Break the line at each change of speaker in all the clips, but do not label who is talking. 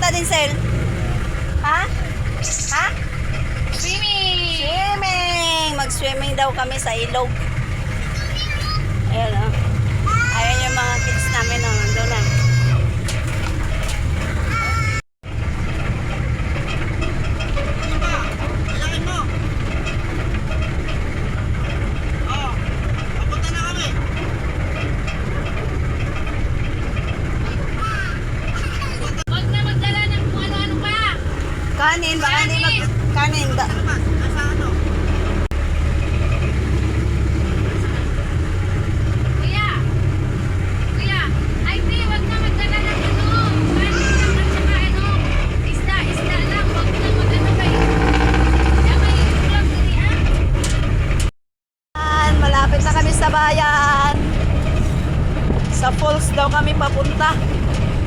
pupunta din, Sel? Ha? Ha?
Swimming!
Swimming! Mag-swimming daw kami sa ilog. Ayan o. Ayan yung mga kids namin o. Nandun na.
Huwag na magdala ng kung ano-ano pa!
Kanin, baka hindi mag... Kanin ba?
Kuya! Kuya! Ay, di, huwag na magdala ng ano! Kanin lang at saka ano! Isda lang! Huwag na mag-ano kayo! Kaya may vlog diri, ah!
Ayan, malapit na kami sa bayan. Sa falls daw kami papunta.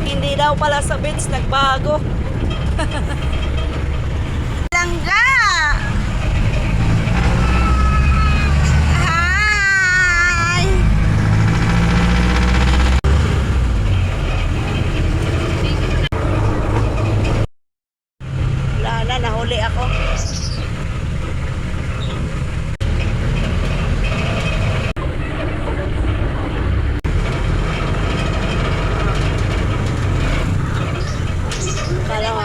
Hindi daw pala sa beach, nagbago. Langga! Hi! Wala na, nahuli ako. Kala ko.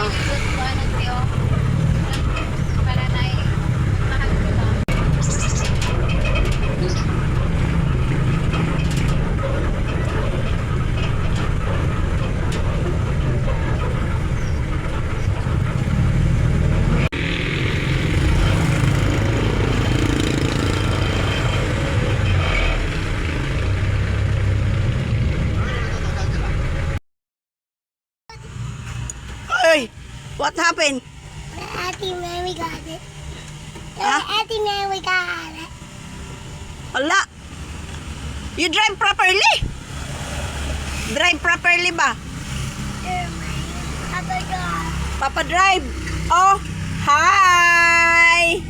Oy, what happened?
Auntie Mary got it.
Huh?
Auntie Mary got it.
Wala. You drive properly? Drive properly ba?
Papa got
Papa drive. Oh, hi.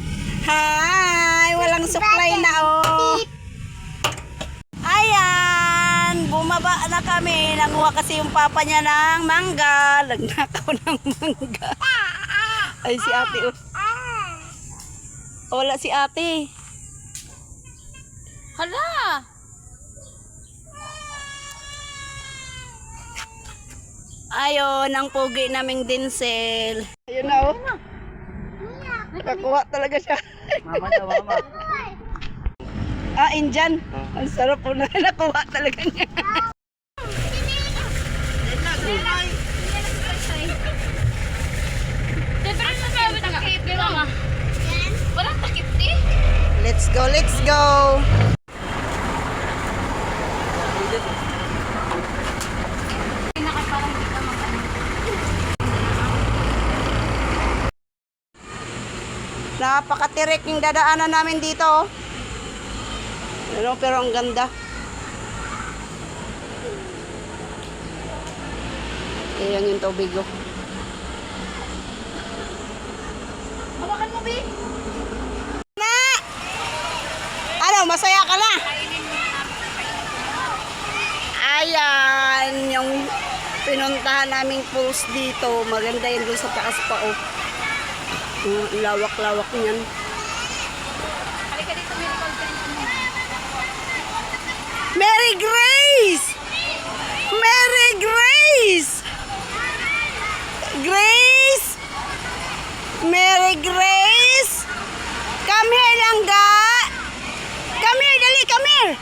Hi. Walang supply na oh. Ayan, bumaba na kami. Nanguha kasi yung papa niya ng mangga. Nagnakaw ng mangga. Ay, si ate oh. Wala si ate.
Hala!
Ayun, ang pugi naming Dinsel. Ayun na oh. Nakakuha talaga siya.
Mama na, mama.
Ah, Indian. Ang sarap po na nakuha talaga niya.
Siyempre na sabi takip, di mama? Walang takip, di?
Let's go, let's go.
Nakaparang kita mag-ano.
Napakatirik yung dadaanan namin dito. Oh. Pero ang ganda. Ayan yung tubig oh.
Hawakan mo, Bi!
Na! Ano, masaya ka na? Ayan, yung pinuntahan naming pools dito. Maganda yun doon sa taas pa oh. Lawak-lawak niyan.
Halika dito, Miracle Tent.
Mary Grace! Mary Grace! Grace! Mary Grace! Come here, Langga! Come here, dali, come here!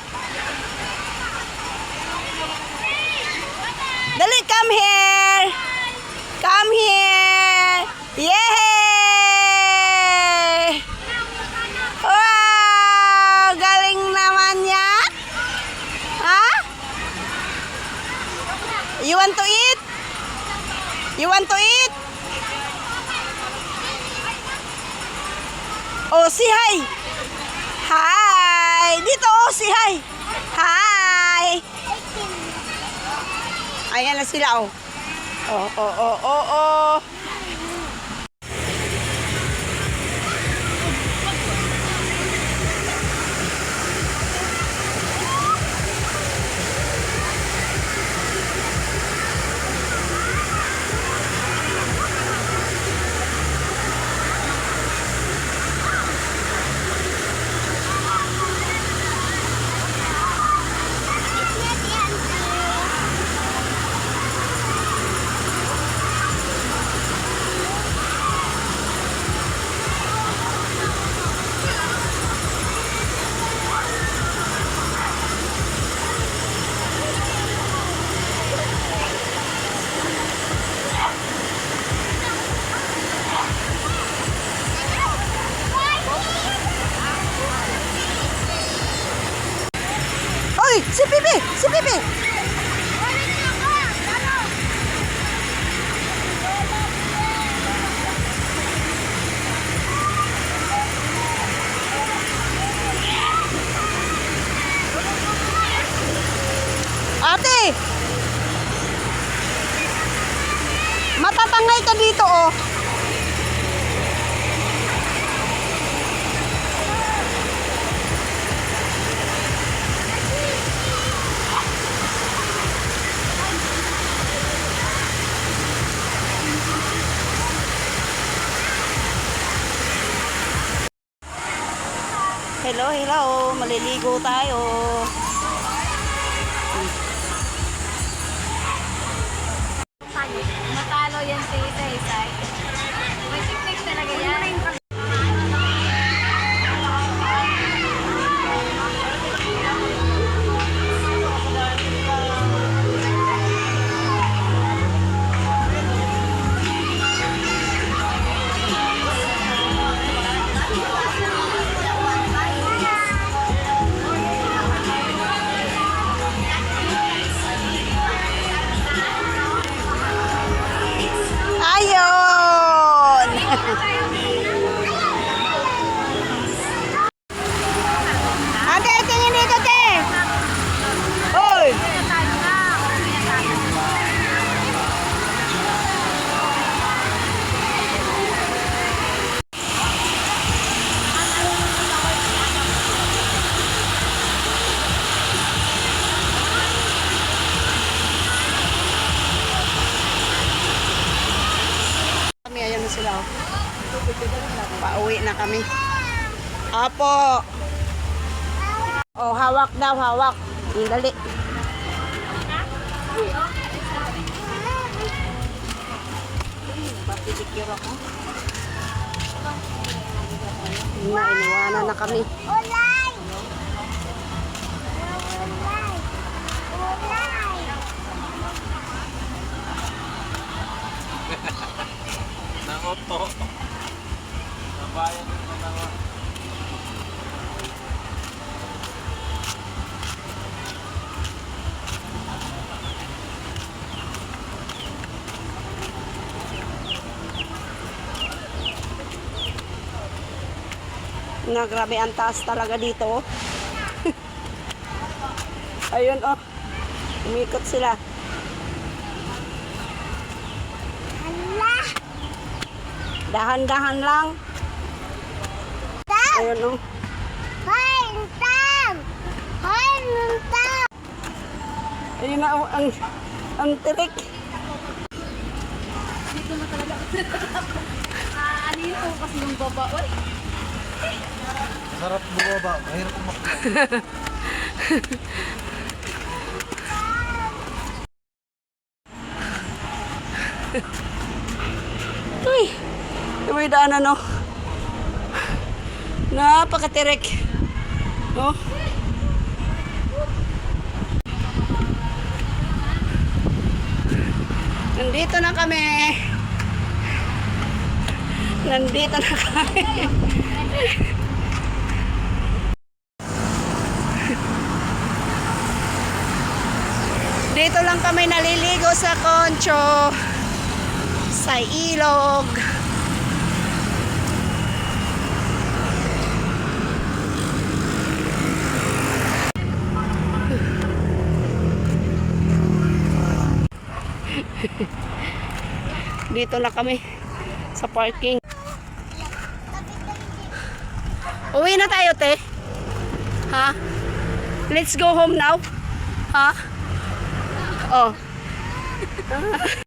Dali, come here! Come here! Yay! Wow! Galing naman yan! Ha? You want to eat? You want to eat? Oh, si hi! Hi! Dito, oh, si hi! Hi! Ayan na sila, oh. Oh, oh, oh, oh, oh. Si Pipi! Si Pipi! Ate! Matatangay ka dito, oh. Hello, hello. Maliligo tayo.
Matalo yan si Isay. May technique talaga yan.
Ayon! Ate, tingin dito, te! Hoy! Kami, ayan na sila. Oh. Pauwi na kami. Apo! Oh, hawak daw, hawak. Dali. Papidikir ako. Iniwanan na kami.
Ulay! Ulay!
Nangoto. Nabayan na naman.
Na grabe ang taas talaga dito. Ayun oh. Umikot sila.
Hala!
Dahan-dahan lang.
Tam!
Ayun oh.
Hoy, Tam! Hoy, Tam!
Ayun na oh, ang tirik.
Anito kasi yung baba. Uy!
Sarap bumaba. Mahirap umakit.
Uy, may daanan oh. Napakatirik. Oh. Nandito na kami. Nandito na kami. Dito lang kami naliligo sa Concho. Sa ilog. Dito na kami sa parking. Uwi na tayo, te. Ha? Let's go home now. Ha? Oh.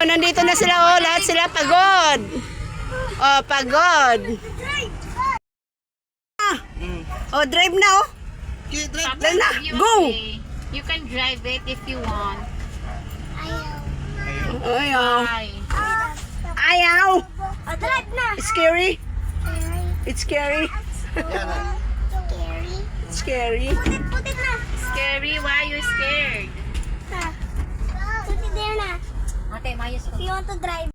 Nandito na sila, oh. Lahat sila pagod. Oh, pagod. Ah. Oh, drive na, oh. Drive na. Go.
You can drive it if you want.
Ayaw.
Ayaw.
Bye.
Ayaw.
O, drive na!
Scary.
Scary.
It's scary.
Scary.
It's scary.
Put it na!
Scary, why you scared?
Put it there na.
Ate, mayos ko.
If you want to drive.